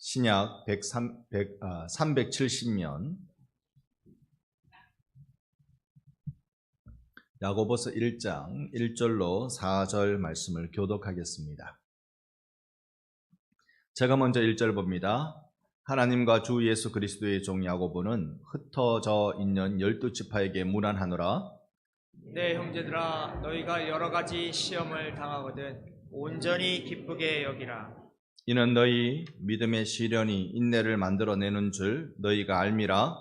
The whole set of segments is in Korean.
신약 370면 야고보서 1장 1절로 4절 말씀을 교독하겠습니다. 제가 먼저 1절 봅니다. 하나님과 주 예수 그리스도의 종 야고보는 흩어져 있는 12지파에게 문안하노라. 내 형제들아, 너희가 여러 가지 시험을 당하거든 온전히 기쁘게 여기라. 이는 너희 믿음의 시련이 인내를 만들어내는 줄 너희가 알미라.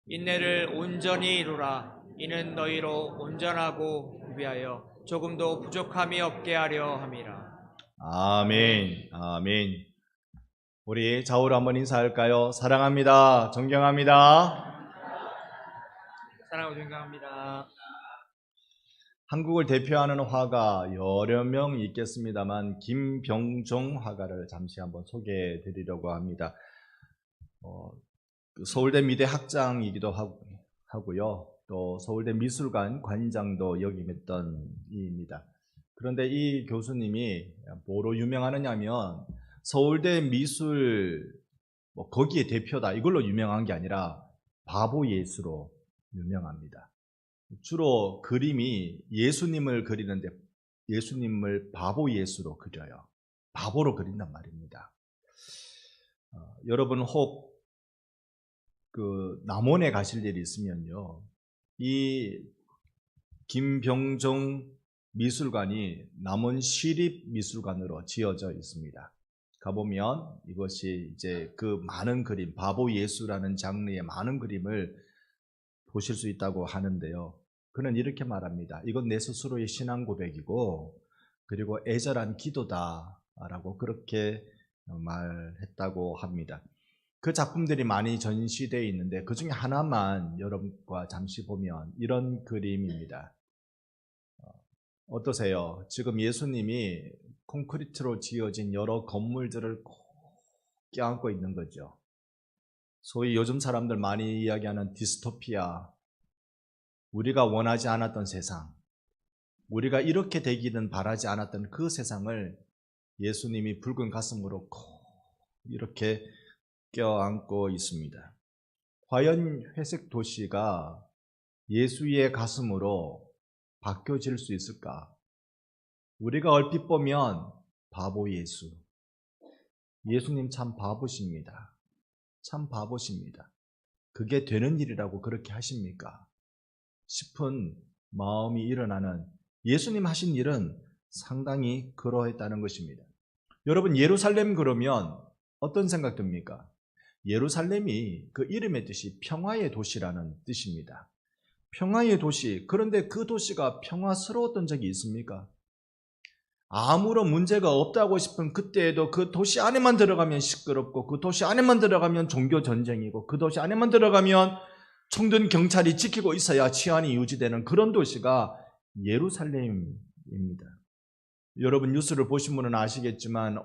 인내를 온전히 이루라. 이는 너희로 온전하고 구비하여 조금도 부족함이 없게 하려 함이라. 아멘. 아멘. 우리 좌우로 한번 인사할까요? 사랑합니다. 존경합니다. 사랑하고 존경합니다. 한국을 대표하는 화가 여러 명 있겠습니다만 김병종 화가를 잠시 한번 소개해 드리려고 합니다. 서울대 미대 학장이기도 하고요. 또 서울대 미술관 관장도 역임했던 이입니다. 그런데 이 교수님이 뭐로 유명하느냐면 서울대 미술 거기에 대표다 이걸로 유명한 게 아니라 바보 예수로 유명합니다. 주로 그림이 예수님을 그리는데 예수님을 바보 예수로 그려요. 바보로 그린단 말입니다. 여러분 혹 남원에 가실 일이 있으면요, 이 김병종 미술관이 남원 시립미술관으로 지어져 있습니다. 가보면 이것이 이제 그 많은 그림, 바보 예수라는 장르의 많은 그림을 보실 수 있다고 하는데요. 그는 이렇게 말합니다. 이건 내 스스로의 신앙 고백이고 그리고 애절한 기도다라고 그렇게 말했다고 합니다. 그 작품들이 많이 전시되어 있는데 그 중에 하나만 여러분과 잠시 보면 이런 그림입니다. 어떠세요? 지금 예수님이 콘크리트로 지어진 여러 건물들을 껴안고 있는 거죠. 소위 요즘 사람들 많이 이야기하는 디스토피아, 우리가 원하지 않았던 세상, 우리가 이렇게 되기는 바라지 않았던 그 세상을 예수님이 붉은 가슴으로 이렇게 껴안고 있습니다. 과연 회색 도시가 예수의 가슴으로 바뀌어질 수 있을까? 우리가 얼핏 보면 바보 예수, 예수님 참 바보십니다. 참 바보십니다. 그게 되는 일이라고 그렇게 하십니까? 싶은 마음이 일어나는 예수님 하신 일은 상당히 그러했다는 것입니다. 여러분, 예루살렘 그러면 어떤 생각 듭니까? 예루살렘이 그 이름의 뜻이 평화의 도시라는 뜻입니다. 평화의 도시, 그런데 그 도시가 평화스러웠던 적이 있습니까? 아무런 문제가 없다고 싶은 그때에도 그 도시 안에만 들어가면 시끄럽고 그 도시 안에만 들어가면 종교 전쟁이고 그 도시 안에만 들어가면 총든 경찰이 지키고 있어야 치안이 유지되는 그런 도시가 예루살렘입니다. 여러분 뉴스를 보신 분은 아시겠지만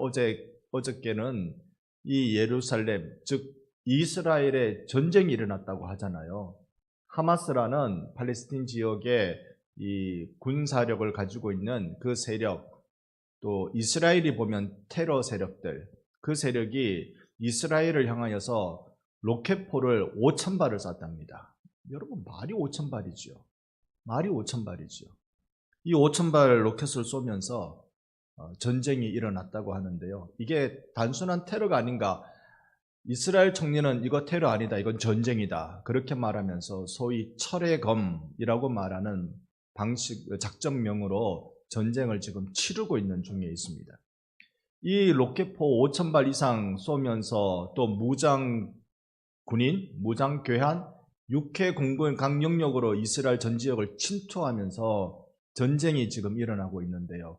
어저께는 이 예루살렘, 즉 이스라엘에 전쟁이 일어났다고 하잖아요. 하마스라는 팔레스틴 지역의 이 군사력을 가지고 있는 그 세력, 또 이스라엘이 보면 테러 세력들, 그 세력이 이스라엘을 향하여서 로켓포를 5,000발을 쐈답니다. 여러분, 말이 5,000발이죠. 말이 5,000발이죠. 이 5,000발 로켓을 쏘면서 전쟁이 일어났다고 하는데요. 이게 단순한 테러가 아닌가? 이스라엘 총리는 이거 테러 아니다, 이건 전쟁이다, 그렇게 말하면서 소위 철의 검이라고 말하는 작전명으로 전쟁을 지금 치르고 있는 중에 있습니다. 이 로켓포 5,000발 이상 쏘면서 또 무장 교환, 육해 공군 강력력으로 이스라엘 전 지역을 침투하면서 전쟁이 지금 일어나고 있는데요.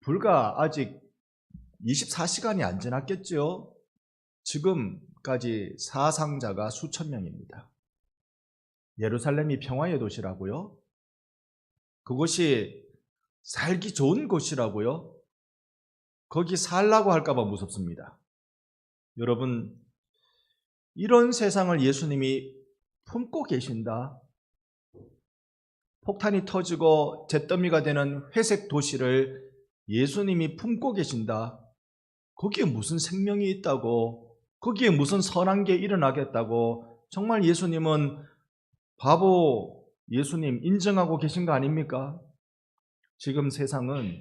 불과 아직 24시간이 안 지났겠죠? 지금까지 사상자가 수천 명입니다. 예루살렘이 평화의 도시라고요? 그것이 살기 좋은 곳이라고요? 거기 살라고 할까봐 무섭습니다. 여러분, 이런 세상을 예수님이 품고 계신다. 폭탄이 터지고 잿더미가 되는 회색 도시를 예수님이 품고 계신다. 거기에 무슨 생명이 있다고 거기에 무슨 선한 게 일어나겠다고 정말 예수님은 바보 예수님 인정하고 계신 거 아닙니까? 지금 세상은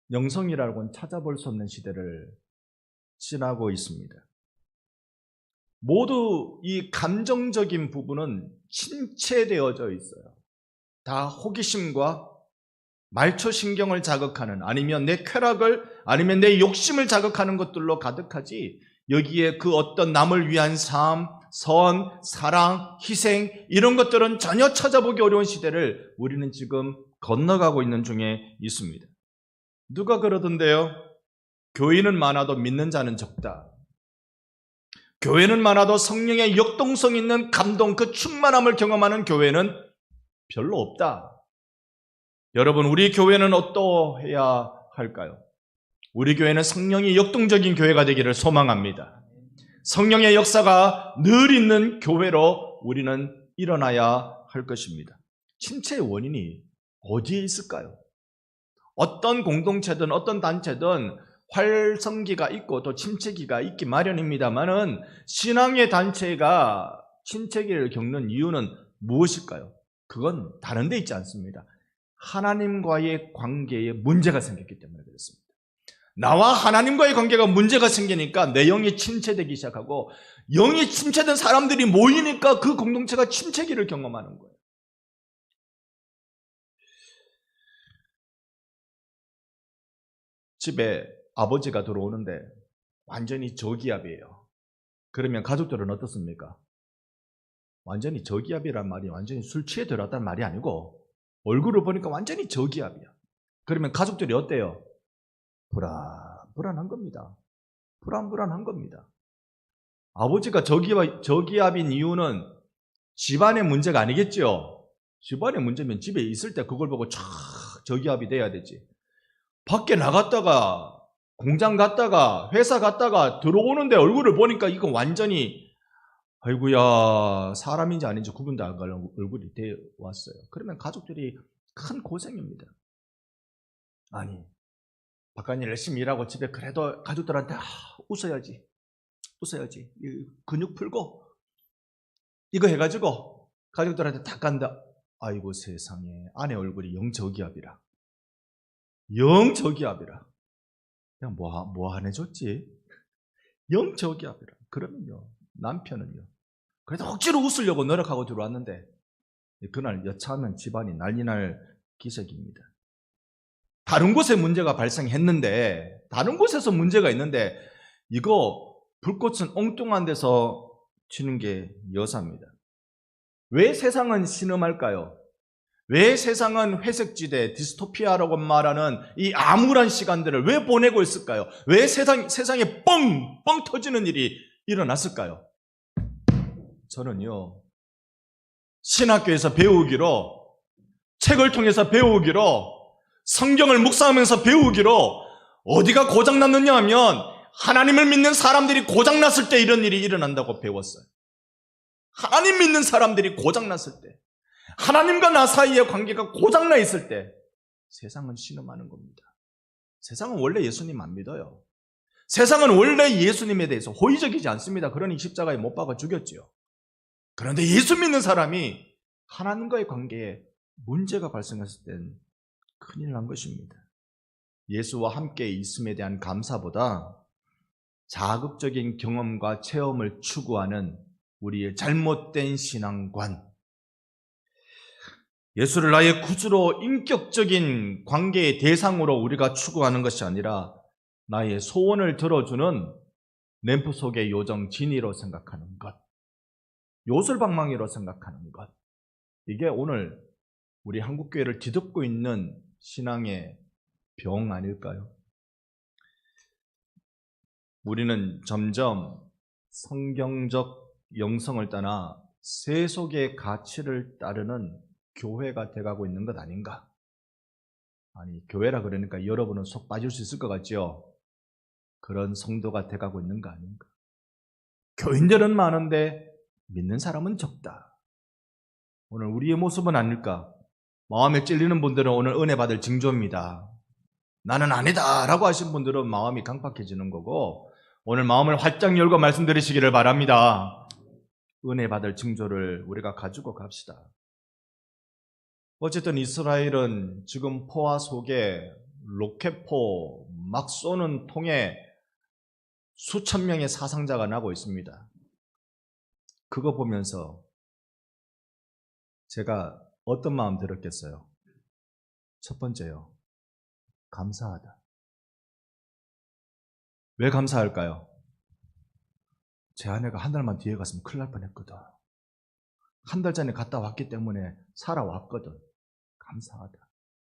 영성이라고는 찾아볼 수 없는 시대를 지나고 있습니다. 모두 이 감정적인 부분은 침체되어져 있어요. 다 호기심과 말초신경을 자극하는, 아니면 내 쾌락을, 아니면 내 욕심을 자극하는 것들로 가득하지, 여기에 그 어떤 남을 위한 삶, 선, 사랑, 희생, 이런 것들은 전혀 찾아보기 어려운 시대를 우리는 지금 건너가고 있는 중에 있습니다. 누가 그러던데요? 교인은 많아도 믿는 자는 적다. 교회는 많아도 성령의 역동성 있는 감동, 그 충만함을 경험하는 교회는 별로 없다. 여러분, 우리 교회는 어떠해야 할까요? 우리 교회는 성령이 역동적인 교회가 되기를 소망합니다. 성령의 역사가 늘 있는 교회로 우리는 일어나야 할 것입니다. 침체의 원인이 어디에 있을까요? 어떤 공동체든 어떤 단체든 활성기가 있고 또 침체기가 있기 마련입니다만은, 신앙의 단체가 침체기를 겪는 이유는 무엇일까요? 그건 다른 데 있지 않습니다. 하나님과의 관계에 문제가 생겼기 때문에 그렇습니다. 나와 하나님과의 관계가 문제가 생기니까 내 영이 침체되기 시작하고, 영이 침체된 사람들이 모이니까 그 공동체가 침체기를 경험하는 거예요. 집에 아버지가 들어오는데 완전히 저기압이에요. 그러면 가족들은 어떻습니까? 완전히 저기압이란 말이 완전히 술 취해 들어왔다는 말이 아니고, 얼굴을 보니까 완전히 저기압이야. 그러면 가족들이 어때요? 불안한 겁니다. 불안한 겁니다. 아버지가 저기압인 이유는 집안의 문제가 아니겠죠? 집안의 문제면 집에 있을 때 그걸 보고 촥 저기압이 돼야 되지. 밖에 나갔다가, 공장 갔다가, 회사 갔다가 들어오는데 얼굴을 보니까 이거 완전히, 아이고야, 사람인지 아닌지 구분도 안 가는 얼굴이 되어 왔어요. 그러면 가족들이 큰 고생입니다. 아니, 바깥일 열심히 일하고 집에 그래도 가족들한테 웃어야지. 근육 풀고 이거 해가지고 가족들한테 다 간다. 아이고 세상에, 아내 얼굴이 영저기압이라. 그냥 뭐 안 해줬지? 영저기압이라. 그러면요, 남편은요, 그래도 억지로 웃으려고 노력하고 들어왔는데 그날 여차하면 집안이 난리 날 기색입니다. 다른 곳에 문제가 발생했는데, 다른 곳에서 문제가 있는데, 이거 불꽃은 엉뚱한 데서 튀는 게 여사입니다. 왜 세상은 신음할까요? 왜 세상은 회색지대, 디스토피아라고 말하는 이 암울한 시간들을 왜 보내고 있을까요? 왜 세상에 뻥 터지는 일이 일어났을까요? 저는요, 신학교에서 배우기로, 책을 통해서 배우기로, 성경을 묵상하면서 배우기로, 어디가 고장났느냐 하면 하나님을 믿는 사람들이 고장났을 때 이런 일이 일어난다고 배웠어요. 하나님 믿는 사람들이 고장났을 때, 하나님과 나 사이의 관계가 고장나 있을 때 세상은 신음하는 겁니다. 세상은 원래 예수님 안 믿어요. 세상은 원래 예수님에 대해서 호의적이지 않습니다. 그러니 십자가에 못 박아 죽였지요. 그런데 예수 믿는 사람이 하나님과의 관계에 문제가 발생했을 땐 큰일 난 것입니다. 예수와 함께 있음에 대한 감사보다 자극적인 경험과 체험을 추구하는 우리의 잘못된 신앙관, 예수를 나의 구주로 인격적인 관계의 대상으로 우리가 추구하는 것이 아니라 나의 소원을 들어주는 램프 속의 요정 지니로 생각하는 것, 요술방망이로 생각하는 것, 이게 오늘 우리 한국교회를 뒤덮고 있는 신앙의 병 아닐까요? 우리는 점점 성경적 영성을 떠나 세속의 가치를 따르는 교회가 돼가고 있는 것 아닌가? 아니, 교회라 그러니까 여러분은 속 빠질 수 있을 것 같죠? 그런 성도가 돼가고 있는 거 아닌가? 교인들은 많은데 믿는 사람은 적다. 오늘 우리의 모습은 아닐까? 마음에 찔리는 분들은 오늘 은혜 받을 징조입니다. 나는 아니다 라고 하신 분들은 마음이 강팍해지는 거고, 오늘 마음을 활짝 열고 말씀 들으시기를 바랍니다. 은혜 받을 징조를 우리가 가지고 갑시다. 어쨌든 이스라엘은 지금 포화 속에 로켓포 막 쏘는 통에 수천 명의 사상자가 나고 있습니다. 그거 보면서 제가 어떤 마음 들었겠어요? 첫 번째요. 감사하다. 왜 감사할까요? 제 아내가 한 달만 뒤에 갔으면 큰일 날 뻔했거든. 한 달 전에 갔다 왔기 때문에 살아왔거든. 감사하다.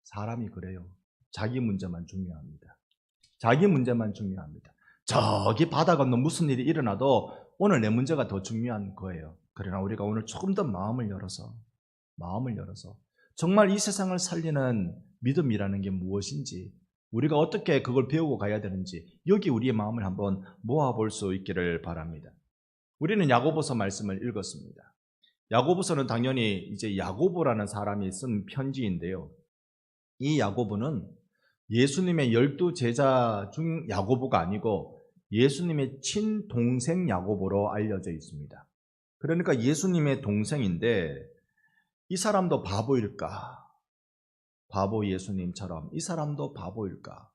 사람이 그래요. 자기 문제만 중요합니다. 자기 문제만 중요합니다. 저기 바다 건너 무슨 일이 일어나도 오늘 내 문제가 더 중요한 거예요. 그러나 우리가 오늘 조금 더 마음을 열어서 정말 이 세상을 살리는 믿음이라는 게 무엇인지, 우리가 어떻게 그걸 배우고 가야 되는지 여기 우리의 마음을 한번 모아볼 수 있기를 바랍니다. 우리는 야고보서 말씀을 읽었습니다. 야고보서는 당연히 이제 야고보라는 사람이 쓴 편지인데요. 이 야고보는 예수님의 12제자 중 야고보가 아니고 예수님의 친동생 야고보로 알려져 있습니다. 그러니까 예수님의 동생인데 이 사람도 바보일까? 바보 예수님처럼 이 사람도 바보일까?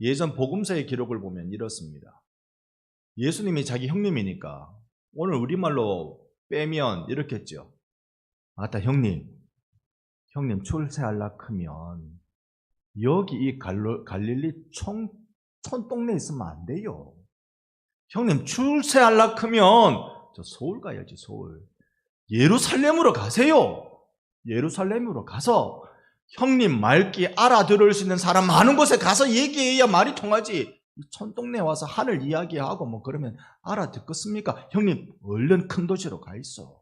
예전 복음서의 기록을 보면 이렇습니다. 예수님이 자기 형님이니까 오늘 우리말로 빼면 이렇겠죠. 아따 형님 출세할라 크면 여기 이 갈릴리 촌동네 있으면 안 돼요. 형님 출세할라 크면 저 서울 가야지. 서울. 예루살렘으로 가세요. 예루살렘으로 가서 형님 말귀 알아들을 수 있는 사람 많은 곳에 가서 얘기해야 말이 통하지. 촌동네 와서 하늘 이야기하고 뭐 그러면 알아듣겠습니까? 형님 얼른 큰 도시로 가 있어.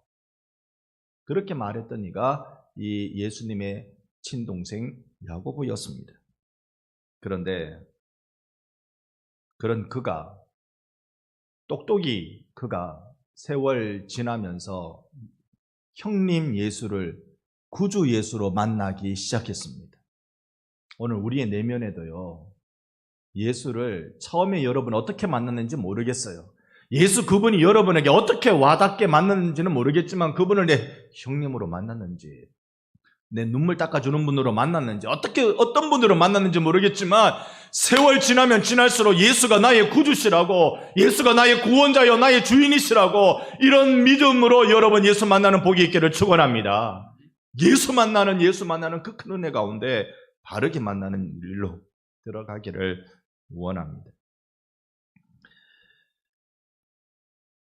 그렇게 말했던 이가 이 예수님의 친동생 야고보였습니다. 그런데 그런 그가 똑똑이 그가 세월 지나면서 형님 예수를 구주 예수로 만나기 시작했습니다. 오늘 우리의 내면에도요, 예수를 처음에 여러분 어떻게 만났는지 모르겠어요. 예수 그분이 여러분에게 어떻게 와닿게 만났는지는 모르겠지만 그분을 내 형님으로 만났는지, 내 눈물 닦아주는 분으로 만났는지, 어떤 분으로 만났는지 모르겠지만 세월 지나면 지날수록 예수가 나의 구주시라고, 예수가 나의 구원자여 나의 주인이시라고 이런 믿음으로 여러분 예수 만나는 복이 있기를 축원합니다. 예수 만나는 그 큰 은혜 가운데 바르게 만나는 일로 들어가기를 원합니다.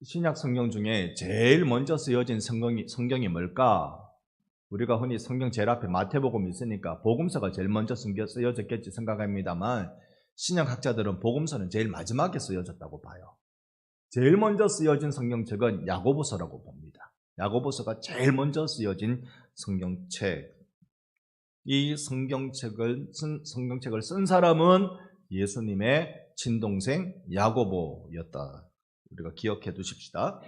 신약 성경 중에 제일 먼저 쓰여진 성경이 뭘까? 우리가 흔히 성경 제일 앞에 마태복음이 있으니까 복음서가 제일 먼저 쓰여졌겠지 생각합니다만 신약학자들은 복음서는 제일 마지막에 쓰여졌다고 봐요. 제일 먼저 쓰여진 성경책은 야고보서라고 봅니다. 야고보서가 제일 먼저 쓰여진 성경책. 이 성경책을 쓴 사람은 예수님의 친동생 야고보였다. 우리가 기억해 두십시다.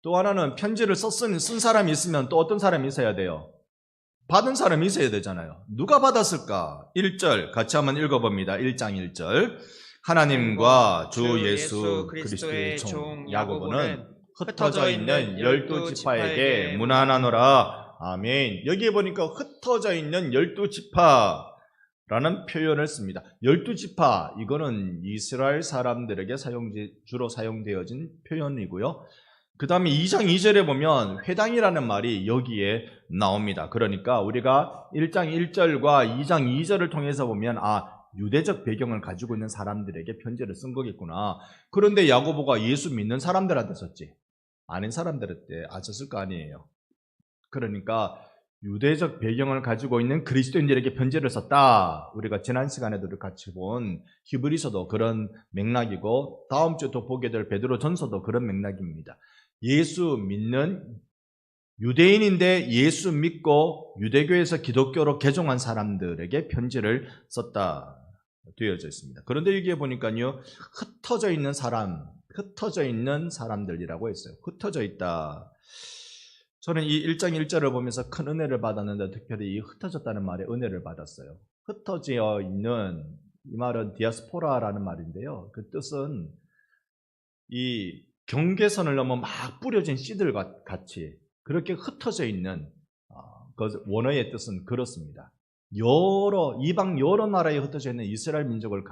또 하나는 편지를 쓴 사람이 있으면 또 어떤 사람이 있어야 돼요? 받은 사람이 있어야 되잖아요. 누가 받았을까? 1절 같이 한번 읽어봅니다. 1장 1절 하나님과 주 예수 그리스도의 종 야고보는 흩어져 있는 12지파에게 문안하노라. 아멘. 여기에 보니까 흩어져 있는 12지파라는 표현을 씁니다. 12지파, 이거는 이스라엘 사람들에게 주로 사용되어진 표현이고요. 그 다음에 2장 2절에 보면 회당이라는 말이 여기에 나옵니다. 그러니까 우리가 1장 1절과 2장 2절을 통해서 보면 유대적 배경을 가지고 있는 사람들에게 편지를 쓴 거겠구나. 그런데 야고보가 예수 믿는 사람들한테 썼지. 아닌 사람들한테 안 썼을 거 아니에요. 그러니까 유대적 배경을 가지고 있는 그리스도인들에게 편지를 썼다. 우리가 지난 시간에도 같이 본 히브리서도 그런 맥락이고 다음 주 또 보게 될 베드로전서도 그런 맥락입니다. 예수 믿는 유대인인데 예수 믿고 유대교에서 기독교로 개종한 사람들에게 편지를 썼다 되어져 있습니다. 그런데 여기에 보니까요, 흩어져 있는 사람들이라고 했어요. 흩어져 있다. 저는 이 1장 1절을 보면서 큰 은혜를 받았는데 특별히 이 흩어졌다는 말에 은혜를 받았어요. 흩어져 있는, 이 말은 디아스포라라는 말인데요. 그 뜻은 이 경계선을 넘어 막 뿌려진 씨들 같이 그렇게 흩어져 있는 그 원어의 뜻은 그렇습니다. 이방 여러 나라에 흩어져 있는 이스라엘 민족을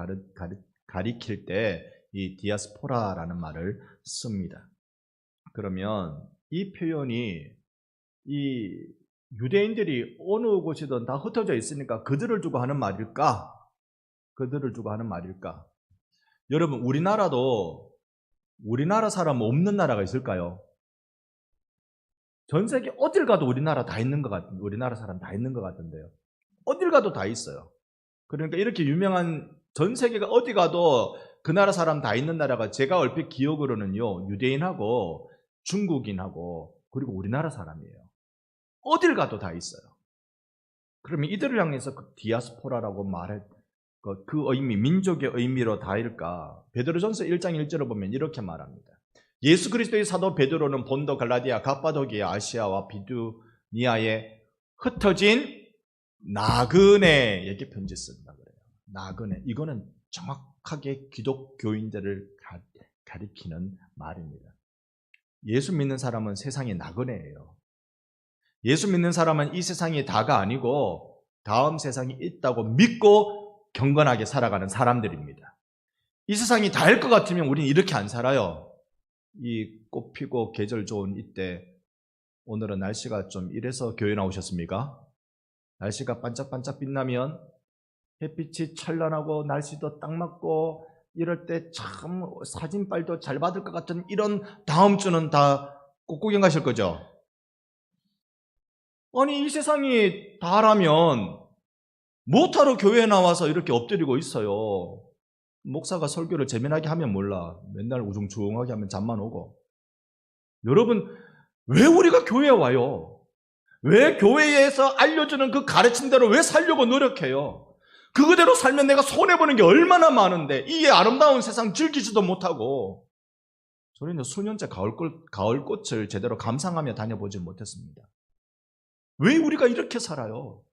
가리킬 때 이 디아스포라라는 말을 씁니다. 그러면 이 표현이 이 유대인들이 어느 곳이든 다 흩어져 있으니까 그들을 두고 하는 말일까? 그들을 두고 하는 말일까? 여러분, 우리나라 사람 없는 나라가 있을까요? 전 세계 어딜 가도 우리나라 사람 다 있는 것 같은데요. 어딜 가도 다 있어요. 그러니까 이렇게 유명한 전 세계가 어디 가도 그 나라 사람 다 있는 나라가 제가 얼핏 기억으로는요, 유대인하고 중국인하고 그리고 우리나라 사람이에요. 어딜 가도 다 있어요. 그러면 이들을 향해서 그 디아스포라라고 말할 그 의미, 민족의 의미로 다일까? 베드로전서 1장 1절을 보면 이렇게 말합니다. 예수 그리스도의 사도 베드로는 본도, 갈라디아, 갑바도기아, 아시아와 비두니아에 흩어진 나그네에게 편지 쓴다 그래요. 나그네. 이거는 정확하게 기독교인들을 가리키는 말입니다. 예수 믿는 사람은 세상의 나그네예요. 예수 믿는 사람은 이 세상이 다가 아니고 다음 세상이 있다고 믿고 경건하게 살아가는 사람들입니다. 이 세상이 다일 것 같으면 우리는 이렇게 안 살아요. 이 꽃 피고 계절 좋은 이때, 오늘은 날씨가 좀 이래서 교회 나오셨습니까? 날씨가 반짝반짝 빛나면 햇빛이 찬란하고 날씨도 딱 맞고 이럴 때 참 사진빨도 잘 받을 것 같은 이런 다음 주는 다 꽃구경 가실 거죠? 아니, 이 세상이 다라면 뭐하러 교회에 나와서 이렇게 엎드리고 있어요? 목사가 설교를 재미나게 하면 몰라. 맨날 우중충하게 하면 잠만 오고. 여러분, 왜 우리가 교회에 와요? 왜 교회에서 알려주는 그 가르친 대로 왜 살려고 노력해요? 그거대로 살면 내가 손해보는 게 얼마나 많은데 이 아름다운 세상 즐기지도 못하고. 저희는 수년째 가을꽃을 제대로 감상하며 다녀보지 못했습니다. 왜 우리가 이렇게 살아요?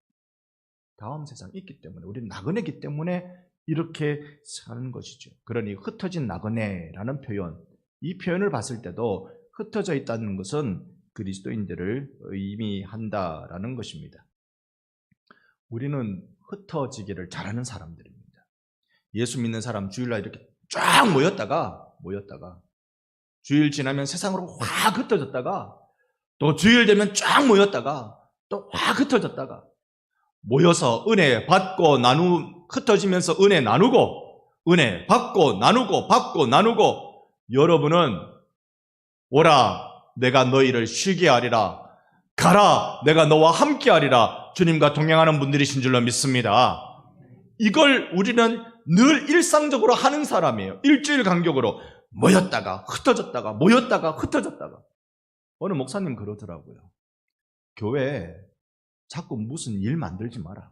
다음 세상 있기 때문에, 우리는 나그네이기 때문에 이렇게 사는 것이죠. 그러니 흩어진 나그네라는 표현, 이 표현을 봤을 때도 흩어져 있다는 것은 그리스도인들을 의미한다라는 것입니다. 우리는 흩어지기를 잘하는 사람들입니다. 예수 믿는 사람 주일날 이렇게 쫙 모였다가 주일 지나면 세상으로 확 흩어졌다가 또 주일 되면 쫙 모였다가 또 확 흩어졌다가 모여서 은혜 받고 흩어지면서 은혜 나누고 은혜 받고 나누고 여러분은 오라 내가 너희를 쉬게 하리라, 가라 내가 너와 함께 하리라 주님과 동행하는 분들이신 줄로 믿습니다. 이걸 우리는 늘 일상적으로 하는 사람이에요. 일주일 간격으로 모였다가 흩어졌다가 모였다가 흩어졌다가. 어느 목사님 그러더라고요. 교회에 자꾸 무슨 일 만들지 마라.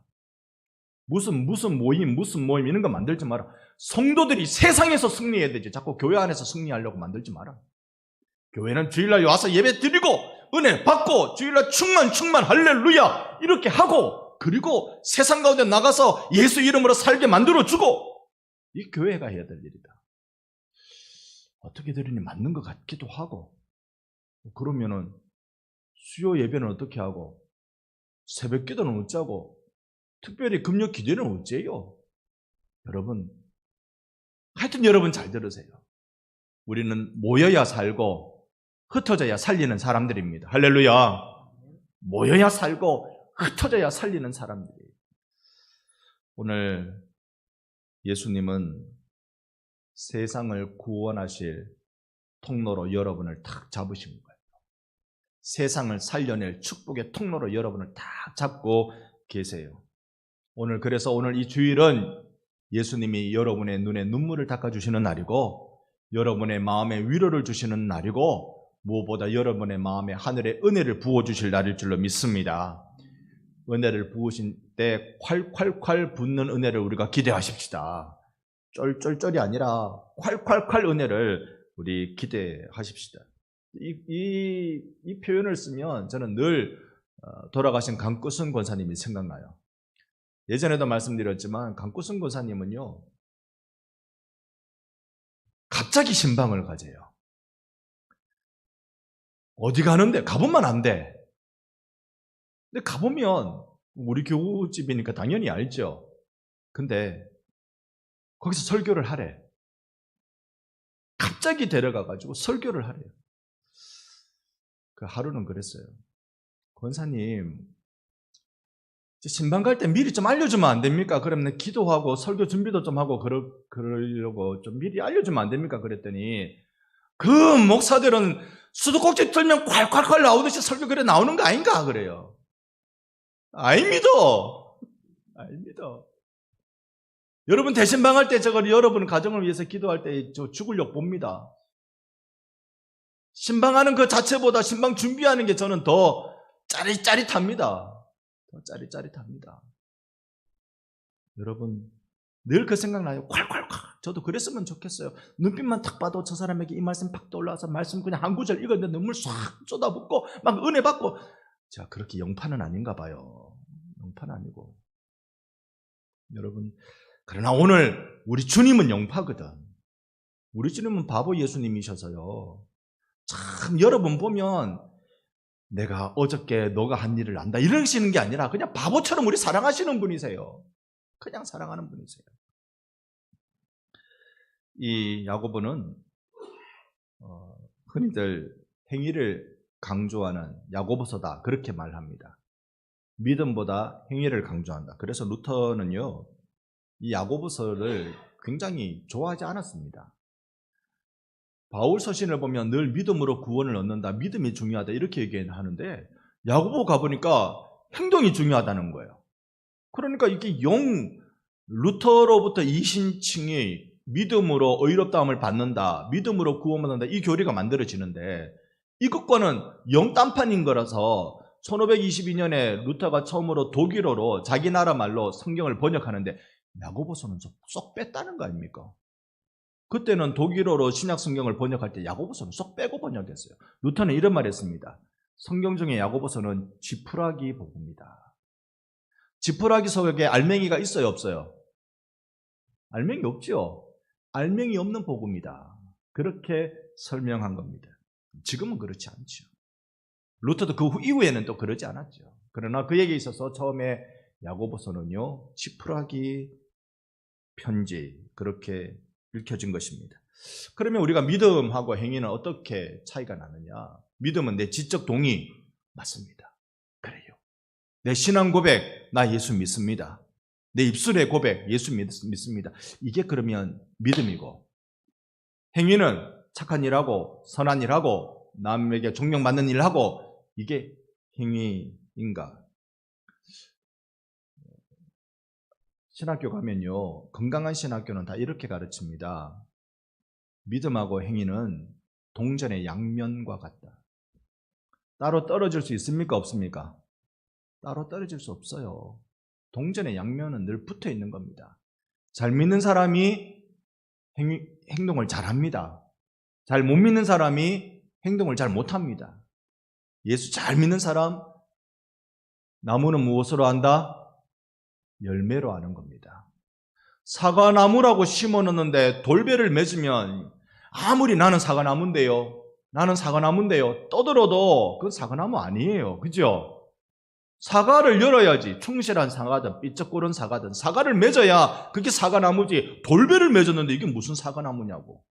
무슨 모임 이런 거 만들지 마라. 성도들이 세상에서 승리해야 되지 자꾸 교회 안에서 승리하려고 만들지 마라. 교회는 주일날 와서 예배 드리고 은혜 받고 주일날 충만 할렐루야 이렇게 하고, 그리고 세상 가운데 나가서 예수 이름으로 살게 만들어주고, 이 교회가 해야 될 일이다. 어떻게 들으니 맞는 것 같기도 하고. 그러면은 수요 예배는 어떻게 하고, 새벽 기도는 어쩌고, 특별히 금요 기도는 어째요? 여러분, 하여튼 여러분 잘 들으세요. 우리는 모여야 살고 흩어져야 살리는 사람들입니다. 할렐루야. 모여야 살고 흩어져야 살리는 사람들이에요. 오늘 예수님은 세상을 구원하실 통로로 여러분을 탁 잡으신 거예요. 세상을 살려낼 축복의 통로로 여러분을 탁 잡고 계세요. 그래서 오늘 이 주일은 예수님이 여러분의 눈에 눈물을 닦아주시는 날이고, 여러분의 마음에 위로를 주시는 날이고, 무엇보다 여러분의 마음에 하늘의 은혜를 부어주실 날일 줄로 믿습니다. 은혜를 부으신 때 콸콸콸 붓는 은혜를 우리가 기대하십시다. 쩔쩔쩔이 아니라 콸콸콸 은혜를 우리 기대하십시다. 이 표현을 쓰면 저는 늘 돌아가신 강구순 권사님이 생각나요. 예전에도 말씀드렸지만 강구순 권사님은요, 갑자기 신방을 가져요. 어디 가는데? 가보면 안 돼. 근데 가보면 우리 교우집이니까 당연히 알죠. 근데 거기서 설교를 하래. 갑자기 데려가가지고 설교를 하래요. 그 하루는 그랬어요. 권사님, 신방 갈 때 미리 좀 알려주면 안 됩니까? 그러면 기도하고 설교 준비도 좀 하고 그러려고 좀 미리 알려주면 안 됩니까? 그랬더니 그 목사들은 수도꼭지 들면 콸콸콸 나오듯이 설교 그래 나오는 거 아닌가? 그래요. 아닙니다. 아닙니다. 여러분 대신방 할 때 저걸 여러분 가정을 위해서 기도할 때 저 죽을 욕 봅니다. 신방하는 그 자체보다 신방 준비하는 게 저는 더 짜릿짜릿합니다. 더 짜릿짜릿합니다. 여러분 늘 그 생각나요. 콸콸콸. 저도 그랬으면 좋겠어요. 눈빛만 탁 봐도 저 사람에게 이 말씀 팍 떠올라서 말씀 그냥 한 구절 읽었는데 눈물 싹 쏟아붓고 막 은혜 받고. 자, 그렇게 영파는 아닌가 봐요. 영파는 아니고. 여러분, 그러나 오늘 우리 주님은 영파거든. 우리 주님은 바보 예수님이셔서요. 참 여러분 보면 내가 어저께 너가 한 일을 안다 이러시는 게 아니라 그냥 바보처럼 우리 사랑하시는 분이세요. 그냥 사랑하는 분이세요. 이 야고보는 흔히들 행위를 강조하는 야고보서다 그렇게 말합니다. 믿음보다 행위를 강조한다. 그래서 루터는요 이 야고보서를 굉장히 좋아하지 않았습니다. 바울 서신을 보면 늘 믿음으로 구원을 얻는다, 믿음이 중요하다 이렇게 얘기하는데 야고보 가보니까 행동이 중요하다는 거예요. 그러니까 이게 루터로부터 이신층이 믿음으로 의롭다함을 받는다, 믿음으로 구원받는다 이 교리가 만들어지는데 이것과는 영딴판인 거라서 1522년에 루터가 처음으로 독일어로 자기 나라 말로 성경을 번역하는데 야고보서는 쏙 뺐다는 거 아닙니까? 그때는 독일어로 신약 성경을 번역할 때 야고보서는 쏙 빼고 번역했어요. 루터는 이런 말 했습니다. 성경 중에 야고보서는 지푸라기 복음이다. 지푸라기 속에 알맹이가 있어요, 없어요? 알맹이 없죠. 알맹이 없는 복음이다. 그렇게 설명한 겁니다. 지금은 그렇지 않죠. 루터도 그 이후에는 또 그러지 않았죠. 그러나 그에게 있어서 처음에 야고보서는요, 지푸라기 편지 그렇게 읽혀진 것입니다. 그러면 우리가 믿음하고 행위는 어떻게 차이가 나느냐? 믿음은 내 지적 동의 맞습니다. 그래요. 내 신앙 고백, 나 예수 믿습니다. 내 입술의 고백, 예수 믿습니다. 이게 그러면 믿음이고, 행위는 착한 일하고 선한 일하고 남에게 존경받는 일하고 이게 행위인가? 신학교 가면요, 건강한 신학교는 다 이렇게 가르칩니다. 믿음하고 행위는 동전의 양면과 같다. 따로 떨어질 수 있습니까? 없습니까? 따로 떨어질 수 없어요. 동전의 양면은 늘 붙어 있는 겁니다. 잘 믿는 사람이 행동을 잘합니다. 잘 못 믿는 사람이 행동을 잘 못합니다. 예수 잘 믿는 사람, 나무는 무엇으로 한다? 열매로 아는 겁니다. 사과나무라고 심어놓는데 돌배를 맺으면 아무리 나는 사과나무인데요, 떠들어도 그건 사과나무 아니에요. 그죠? 사과를 열어야지. 충실한 사과든 삐쩍거린 사과든 사과를 맺어야 그게 사과나무지. 돌배를 맺었는데 이게 무슨 사과나무냐고.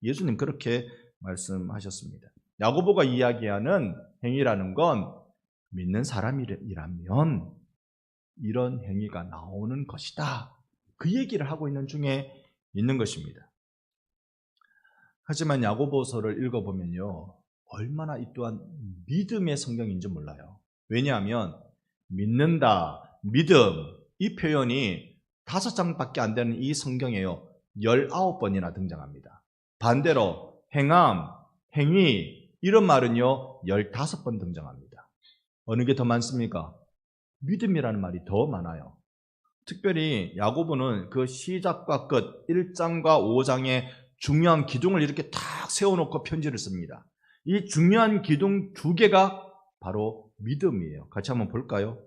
예수님 그렇게 말씀하셨습니다. 야고보가 이야기하는 행위라는 건 믿는 사람이라면 이런 행위가 나오는 것이다. 그 얘기를 하고 있는 중에 있는 것입니다. 하지만 야고보서를 읽어보면요, 얼마나 이 또한 믿음의 성경인지 몰라요. 왜냐하면 믿는다, 믿음 이 표현이 5장밖에 안 되는 이 성경에요 19번이나 등장합니다. 반대로 행함, 행위 이런 말은요 15번 등장합니다. 어느 게 더 많습니까? 믿음이라는 말이 더 많아요. 특별히 야고보는 그 시작과 끝 1장과 5장의 중요한 기둥을 이렇게 탁 세워놓고 편지를 씁니다. 이 중요한 기둥 2개가 바로 믿음이에요. 같이 한번 볼까요?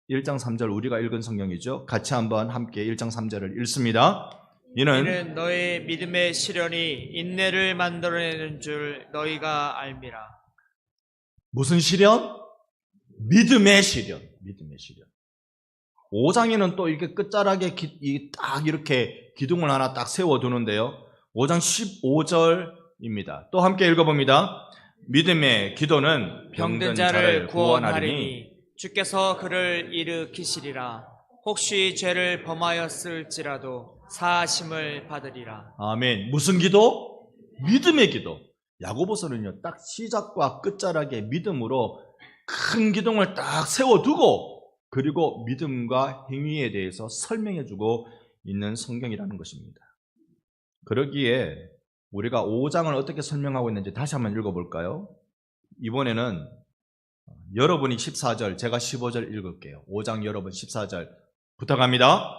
1장 3절 우리가 읽은 성경이죠. 같이 한번 함께 1장 3절을 읽습니다. 이는 너의 믿음의 시련이 인내를 만들어내는 줄 너희가 알미라. 무슨 시련? 믿음의 시련. 믿음의 시련. 5장에는 또 이렇게 끝자락에 딱 이렇게 기둥을 하나 딱 세워두는데요. 5장 15절입니다. 또 함께 읽어봅니다. 믿음의 기도는 병든 자를 구원하리니 주께서 그를 일으키시리라. 혹시 죄를 범하였을지라도 사하심을 받으리라. 아멘. 무슨 기도? 믿음의 기도. 야고보서는요, 딱 시작과 끝자락에 믿음으로 큰 기둥을 딱 세워두고 그리고 믿음과 행위에 대해서 설명해주고 있는 성경이라는 것입니다. 그러기에 우리가 5장을 어떻게 설명하고 있는지 다시 한번 읽어볼까요? 이번에는 여러분이 14절, 제가 15절 읽을게요. 5장 여러분 14절 부탁합니다.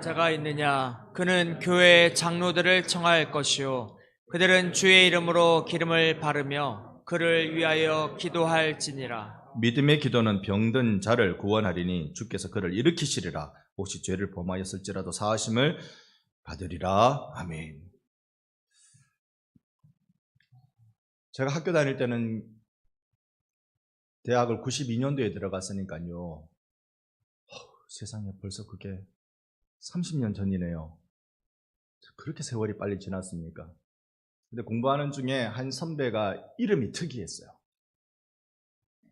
자가 있느냐? 그는 교회의 장로들을 청할 것이요 그들은 주의 이름으로 기름을 바르며 그를 위하여 기도할지니라. 믿음의 기도는 병든 자를 구원하리니 주께서 그를 일으키시리라. 혹시 죄를 범하였을지라도 사하심을 받으리라. 아멘. 제가 학교 다닐 때는 대학을 92년도에 들어갔으니까요. 세상에 벌써 그게 30년 전이네요. 그렇게 세월이 빨리 지났습니까? 근데 공부하는 중에 한 선배가 이름이 특이했어요.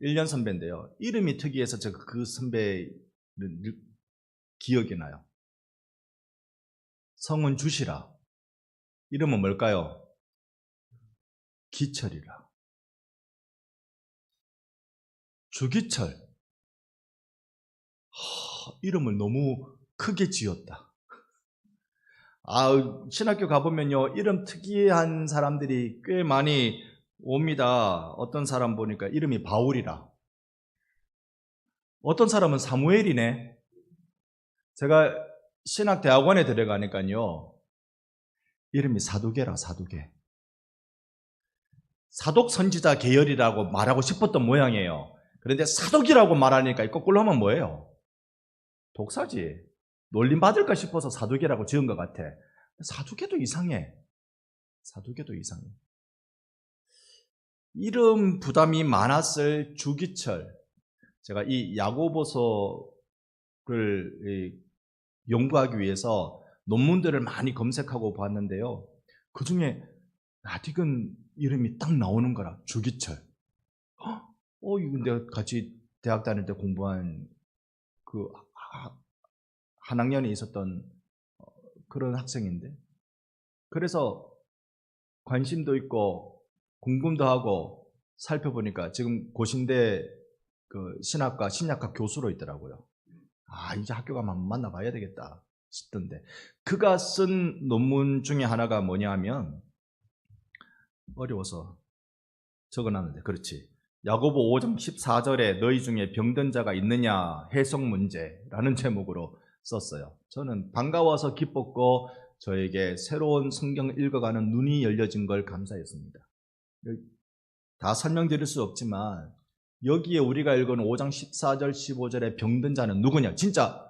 1년 선배인데요. 이름이 특이해서 제가 그 선배를 기억이 나요. 성은 주시라. 이름은 뭘까요? 기철이라. 주기철. 이름을 너무 크게 지었다. 신학교 가보면요, 이름 특이한 사람들이 꽤 많이 옵니다. 어떤 사람 보니까 이름이 바울이라. 어떤 사람은 사무엘이네. 제가 신학대학원에 들어가니까요, 이름이 사두개라, 사두개. 사독 선지자 계열이라고 말하고 싶었던 모양이에요. 그런데 사독이라고 말하니까 거꾸로 하면 뭐예요? 독사지. 놀림 받을까 싶어서 사두개라고 지은 것 같아. 사두개도 이상해. 사두개도 이상해. 이름 부담이 많았을 주기철. 제가 이 야고보서를 연구하기 위해서 논문들을 많이 검색하고 봤는데요. 그 중에 낯익은 이름이 딱 나오는 거라. 주기철. 이거 내가 같이 대학 다닐 때 공부한 그 한 학년에 있었던 그런 학생인데. 그래서 관심도 있고 궁금도 하고 살펴보니까 지금 고신대 그 신학과 신약학 교수로 있더라고요. 이제 학교 가면 한번 만나봐야 되겠다 싶던데, 그가 쓴 논문 중에 하나가 뭐냐 하면, 어려워서 적어놨는데, 그렇지. 야고보 5장 14절에 너희 중에 병든 자가 있느냐 해석 문제라는 제목으로 썼어요. 저는 반가워서 기뻤고 저에게 새로운 성경을 읽어가는 눈이 열려진 걸 감사했습니다. 다 설명드릴 수 없지만 여기에 우리가 읽은 5장 14절 15절의 병든 자는 누구냐? 진짜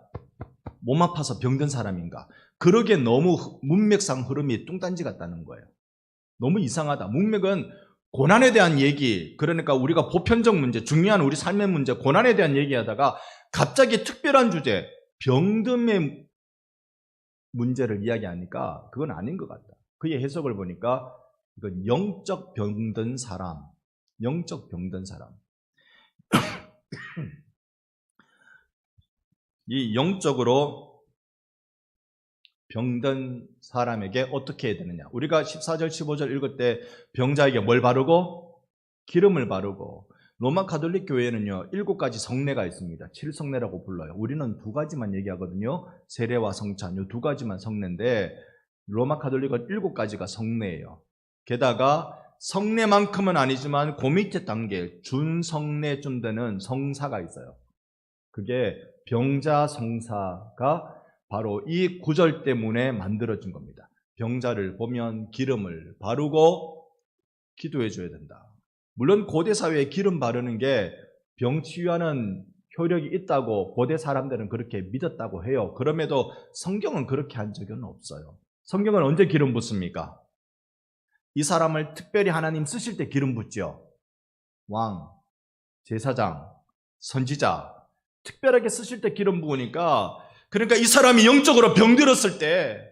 몸 아파서 병든 사람인가? 그러기에 너무 문맥상 흐름이 뚱딴지 같다는 거예요. 너무 이상하다. 문맥은 고난에 대한 얘기, 그러니까 우리가 보편적 문제, 중요한 우리 삶의 문제, 고난에 대한 얘기하다가 갑자기 특별한 주제, 병듦의 문제를 이야기하니까 그건 아닌 것 같다. 그의 해석을 보니까 이건 영적 병든 사람, 영적 병든 사람. 이 영적으로 병든 사람에게 어떻게 해야 되느냐? 우리가 14절, 15절 읽을 때 병자에게 뭘 바르고? 기름을 바르고. 로마 가톨릭 교회는요, 7가지 성례가 있습니다. 7성례라고 불러요. 우리는 2가지만 얘기하거든요. 세례와 성찬, 이 2가지만 성례인데 로마 가톨릭은 7가지가 성례예요. 게다가 성례만큼은 아니지만 그 밑에 단계 준성례쯤 되는 성사가 있어요. 그게 병자 성사가 바로 이 구절 때문에 만들어진 겁니다. 병자를 보면 기름을 바르고 기도해 줘야 된다. 물론 고대 사회에 기름 바르는 게 병 치유하는 효력이 있다고 고대 사람들은 그렇게 믿었다고 해요. 그럼에도 성경은 그렇게 한 적은 없어요. 성경은 언제 기름 붓습니까? 이 사람을 특별히 하나님 쓰실 때 기름 붓죠. 왕, 제사장, 선지자 특별하게 쓰실 때 기름 부으니까, 그러니까 이 사람이 영적으로 병들었을 때,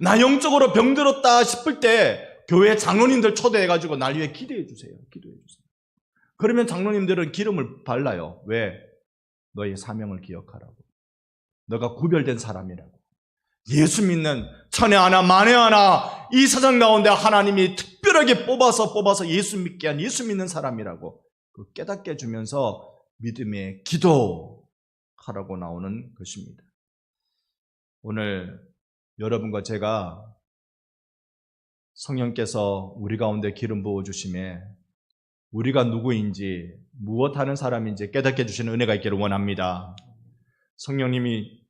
나 영적으로 병들었다 싶을 때 교회 장로님들 초대해가지고 날 위해 기도해 주세요. 기도해 주세요. 그러면 장로님들은 기름을 발라요. 왜? 너의 사명을 기억하라고. 너가 구별된 사람이라고. 예수 믿는 천에 하나 만에 하나 이 세상 가운데 하나님이 특별하게 뽑아서 예수 믿게 한 예수 믿는 사람이라고 깨닫게 해주면서 믿음의 기도하라고 나오는 것입니다. 오늘 여러분과 제가 성령께서 우리 가운데 기름 부어주심에 우리가 누구인지 무엇하는 사람인지 깨닫게 해주시는 은혜가 있기를 원합니다. 성령님이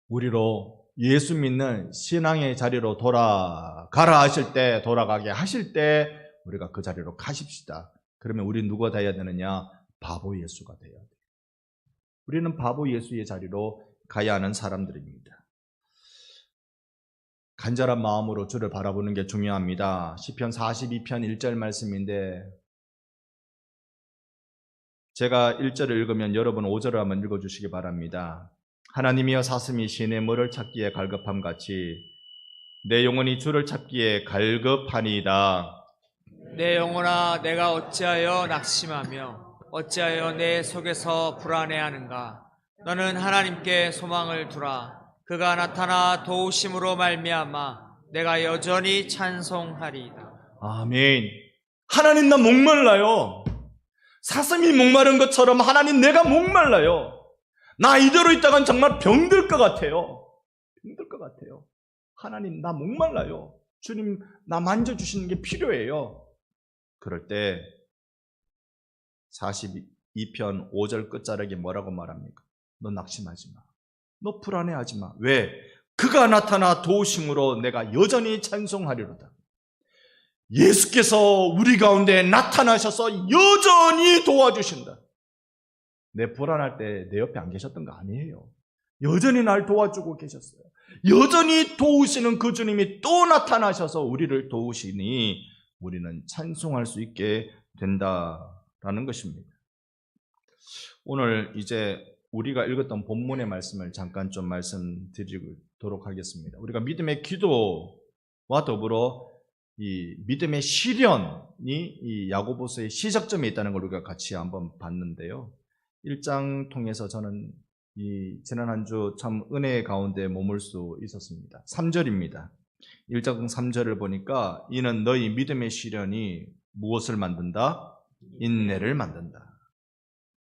우리로 예수 믿는 신앙의 자리로 돌아가라 하실 때, 돌아가게 하실 때 우리가 그 자리로 가십시다. 그러면 우리 누가 되어야 되느냐? 바보 예수가 되어야 돼요. 우리는 바보 예수의 자리로 가야 하는 사람들입니다. 간절한 마음으로 주를 바라보는 게 중요합니다. 시편 42편 1절 말씀인데, 제가 1절을 읽으면 여러분 5절을 한번 읽어주시기 바랍니다. 하나님이여 사슴이 시냇물을 찾기에 갈급함같이 내 영혼이 주를 찾기에 갈급하니이다. 내 영혼아, 내가 어찌하여 낙심하며 어찌하여 내 속에서 불안해하는가? 너는 하나님께 소망을 두라. 그가 나타나 도우심으로 말미암아 내가 여전히 찬송하리이다. 아멘. 하나님, 나 목말라요. 사슴이 목마른 것처럼 하나님, 내가 목말라요. 나 이대로 있다간 정말 병들 것 같아요. 병들 것 같아요. 하나님, 나 목말라요. 주님, 나 만져주시는 게 필요해요. 그럴 때 42편 5절 끝자락에 뭐라고 말합니까? 너 낙심하지 마. 너 불안해하지 마. 왜? 그가 나타나 도우심으로 내가 여전히 찬송하리로다. 예수께서 우리 가운데 나타나셔서 여전히 도와주신다. 내 불안할 때 내 옆에 안 계셨던 거 아니에요. 여전히 날 도와주고 계셨어요. 여전히 도우시는 그 주님이 또 나타나셔서 우리를 도우시니 우리는 찬송할 수 있게 된다라는 것입니다. 오늘 이제 우리가 읽었던 본문의 말씀을 잠깐 좀 말씀드리도록 하겠습니다. 우리가 믿음의 기도와 더불어 이 믿음의 시련이 이 야고보서의 시작점에 있다는 걸 우리가 같이 한번 봤는데요. 1장 통해서 저는 이 지난 한 주 참 은혜 가운데 머물 수 있었습니다. 3절입니다. 1장 3절을 보니까 이는 너희 믿음의 시련이 무엇을 만든다? 인내를 만든다.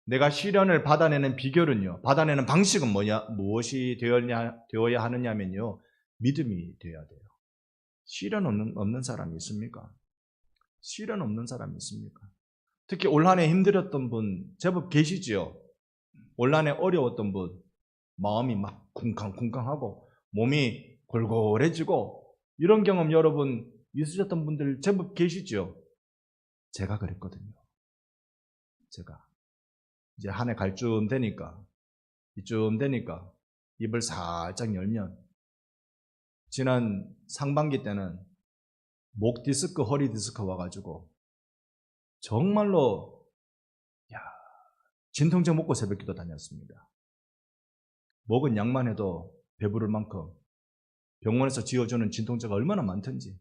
내가 시련을 받아내는 비결은요, 받아내는 방식은 무엇이 되어야 하느냐면요, 믿음이 되어야 돼요. 시련 없는 사람이 있습니까? 시련 없는 사람이 있습니까? 특히 올 한 해 힘들었던 분 제법 계시지요. 올 한 해 어려웠던 분, 마음이 막 쿵쾅쿵쾅하고 몸이 골골해지고 이런 경험 여러분 있으셨던 분들 제법 계시지요. 제가 그랬거든요. 제가 이제 한 해 갈 쯤 되니까, 이쯤 되니까 입을 살짝 열면 지난 상반기 때는 목 디스크, 허리 디스크 와가지고 정말로 진통제 먹고 새벽기도 다녔습니다. 먹은 양만 해도 배부를 만큼 병원에서 지어주는 진통제가 얼마나 많던지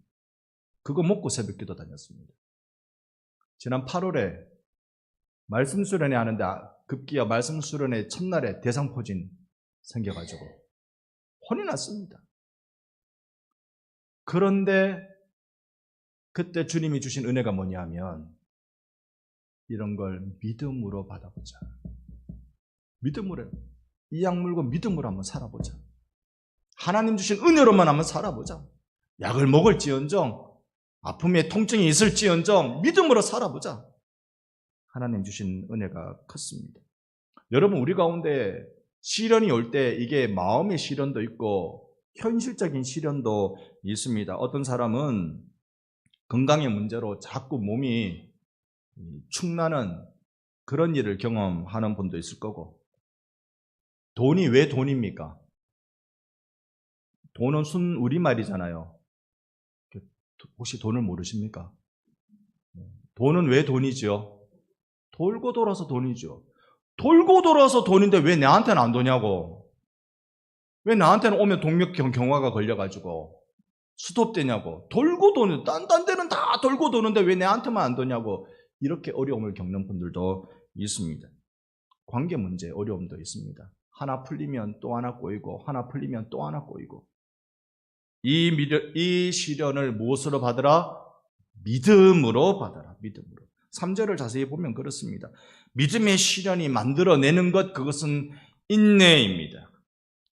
그거 먹고 새벽기도 다녔습니다. 지난 8월에 말씀 수련회 하는데 급기야 말씀 수련회 첫날에 대상포진 생겨가지고 혼이 났습니다. 그런데 그때 주님이 주신 은혜가 뭐냐면 이런 걸 믿음으로 받아보자. 믿음으로 이 약 물고 믿음으로 한번 살아보자. 하나님 주신 은혜로만 한번 살아보자. 약을 먹을지언정 아픔에 통증이 있을지언정 믿음으로 살아보자. 하나님 주신 은혜가 컸습니다. 여러분, 우리 가운데 시련이 올 때 이게 마음의 시련도 있고 현실적인 시련도 있습니다. 어떤 사람은 건강의 문제로 자꾸 몸이 축나는 그런 일을 경험하는 분도 있을 거고. 돈이 왜 돈입니까? 돈은 순 우리말이잖아요. 혹시 돈을 모르십니까? 돈은 왜 돈이죠? 돌고 돌아서 돈이죠. 돌고 돌아서 돈인데 왜 나한테는 안 도냐고. 왜 나한테는 오면 동맥경화가 걸려가지고 스톱되냐고. 돌고 도는, 딴 데는 다 돌고 도는데 왜 나한테만 안 도냐고. 이렇게 어려움을 겪는 분들도 있습니다. 관계 문제 어려움도 있습니다. 하나 풀리면 또 하나 꼬이고, 하나 풀리면 또 하나 꼬이고. 이 시련을 무엇으로 받으라? 믿음으로 받아라. 믿음으로. 3절을 자세히 보면 그렇습니다. 믿음의 시련이 만들어내는 것, 그것은 인내입니다.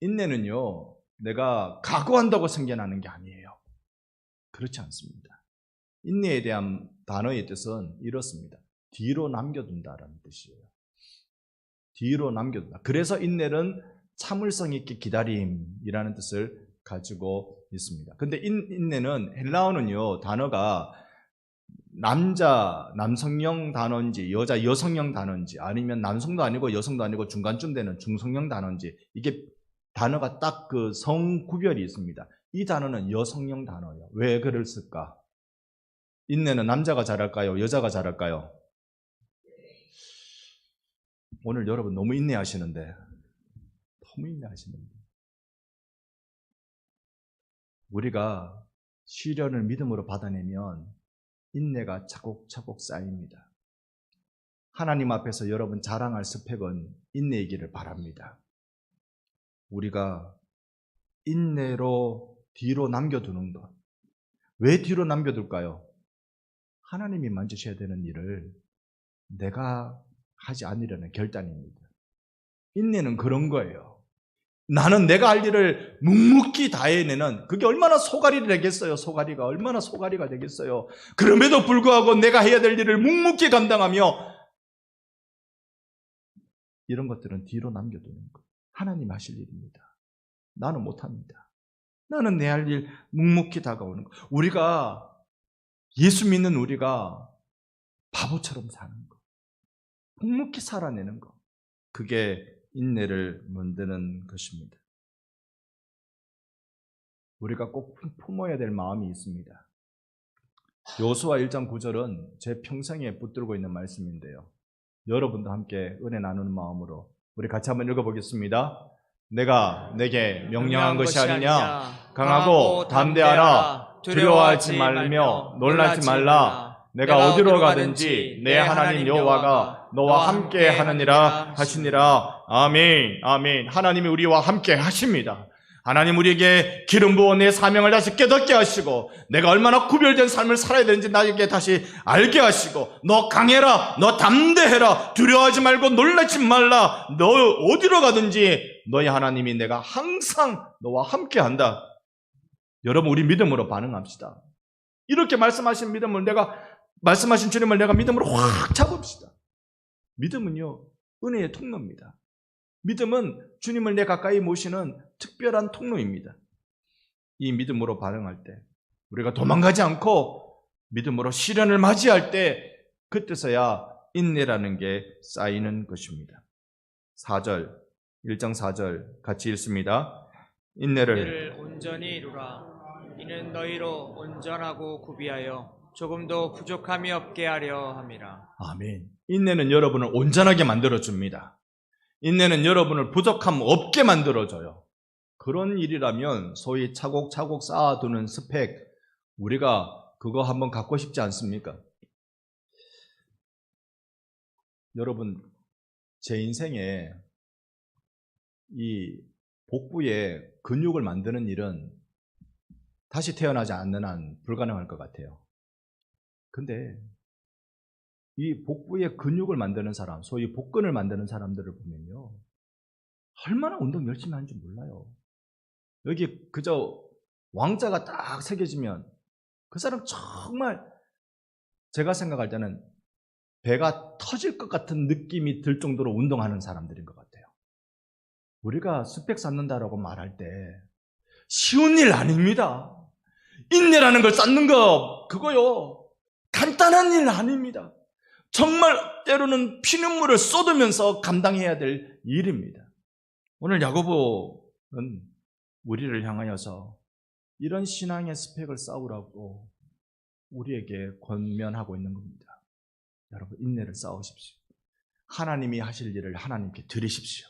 인내는요, 내가 각오한다고 생겨나는 게 아니에요. 그렇지 않습니다. 인내에 대한 단어의 뜻은 이렇습니다. 뒤로 남겨둔다라는 뜻이에요. 뒤로 남겨둔다. 그래서 인내는 참을성 있게 기다림이라는 뜻을 가지고 있습니다. 근데 인내는 헬라어는요, 단어가 남성형 단어인지 여성형 단어인지 아니면 남성도 아니고 여성도 아니고 중간쯤 되는 중성형 단어인지 이게 단어가 딱 그 성 구별이 있습니다. 이 단어는 여성형 단어예요. 왜 그를 쓸까? 인내는 남자가 잘할까요? 여자가 잘할까요? 오늘 여러분 너무 인내하시는데 우리가 시련을 믿음으로 받아내면 인내가 차곡차곡 쌓입니다. 하나님 앞에서 여러분 자랑할 스펙은 인내이기를 바랍니다. 우리가 인내로 뒤로 남겨두는 것. 왜 뒤로 남겨둘까요? 하나님이 만지셔야 되는 일을 내가 하지 않으려는 결단입니다. 인내는 그런 거예요. 나는 내가 할 일을 묵묵히 다해내는, 그게 얼마나 소갈이 되겠어요. 소갈이가 얼마나 소갈이가 되겠어요. 그럼에도 불구하고 내가 해야 될 일을 묵묵히 감당하며 이런 것들은 뒤로 남겨두는 것. 하나님 하실 일입니다. 나는 못합니다. 나는 내 할 일 묵묵히 다가오는 것. 우리가 예수 믿는 우리가 바보처럼 사는 것, 묵묵히 살아내는 것, 그게 인내를 만드는 것입니다. 우리가 꼭 품어야 될 마음이 있습니다. 여호수아 1장 9절은 제 평생에 붙들고 있는 말씀인데요. 여러분도 함께 은혜 나누는 마음으로 우리 같이 한번 읽어보겠습니다. 내가 내게 명령한 것이 아니냐. 강하고 담대하라. 두려워하지 말며 놀라지 말라. 내가 어디로 가든지 내 하나님 여호와가 너와 함께 하느니라 하시니라. 아멘. 아멘. 하나님이 우리와 함께 하십니다. 하나님 우리에게 기름 부어 내 사명을 다시 깨닫게 하시고 내가 얼마나 구별된 삶을 살아야 되는지 나에게 다시 알게 하시고 너 강해라, 너 담대해라, 두려워하지 말고 놀라지 말라. 너 어디로 가든지 너희 하나님이 내가 항상 너와 함께 한다. 여러분 우리 믿음으로 반응합시다. 이렇게 말씀하신 주님을 내가 믿음으로 확 잡읍시다. 믿음은요 은혜의 통로입니다. 믿음은 주님을 내 가까이 모시는 특별한 통로입니다. 이 믿음으로 반응할 때 우리가 도망가지 않고 믿음으로 시련을 맞이할 때 그때서야 인내라는 게 쌓이는 것입니다. 4절, 1장 4절 같이 읽습니다. 인내를 온전히 이루라. 이는 너희로 온전하고 구비하여 조금도 부족함이 없게 하려 함이라. 아멘. 인내는 여러분을 온전하게 만들어줍니다. 인내는 여러분을 부족함 없게 만들어줘요. 그런 일이라면 소위 차곡차곡 쌓아두는 스펙, 우리가 그거 한번 갖고 싶지 않습니까? 여러분, 제 인생에 이 복부에 근육을 만드는 일은 다시 태어나지 않는 한 불가능할 것 같아요. 근데 이 복부에 근육을 만드는 사람, 소위 복근을 만드는 사람들을 보면요, 얼마나 운동 열심히 하는지 몰라요. 여기 그저 왕자가 딱 새겨지면 그 사람 정말 제가 생각할 때는 배가 터질 것 같은 느낌이 들 정도로 운동하는 사람들인 것 같아요. 우리가 스펙 쌓는다라고 말할 때 쉬운 일 아닙니다. 인내라는 걸 쌓는 거, 그거요 간단한 일 아닙니다. 정말 때로는 피눈물을 쏟으면서 감당해야 될 일입니다. 오늘 야고보는 우리를 향하여서 이런 신앙의 스펙을 쌓으라고 우리에게 권면하고 있는 겁니다. 여러분, 인내를 쌓으십시오. 하나님이 하실 일을 하나님께 드리십시오.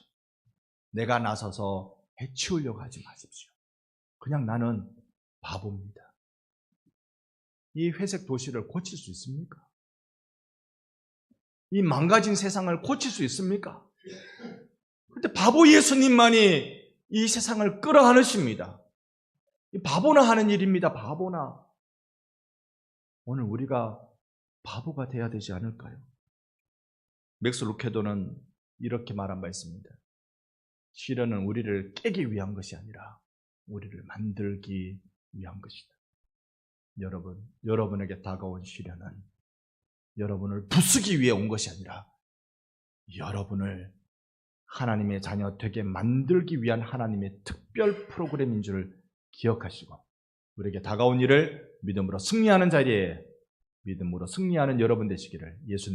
내가 나서서 해치우려고 하지 마십시오. 그냥 나는 바보입니다. 이 회색 도시를 고칠 수 있습니까? 이 망가진 세상을 고칠 수 있습니까? 그런데 바보 예수님만이 이 세상을 끌어안으십니다. 바보나 하는 일입니다. 바보나. 오늘 우리가 바보가 돼야 되지 않을까요? 맥스 루케도는 이렇게 말한 바 있습니다. 시련은 우리를 깨기 위한 것이 아니라 우리를 만들기 위한 것이다. 여러분, 여러분에게 다가온 시련은 여러분을 부수기 위해 온 것이 아니라 여러분을 하나님의 자녀 되게 만들기 위한 하나님의 특별 프로그램인 줄 기억하시고 우리에게 다가온 일을 믿음으로 승리하는 자리에 믿음으로 승리하는 여러분 되시기를 예수님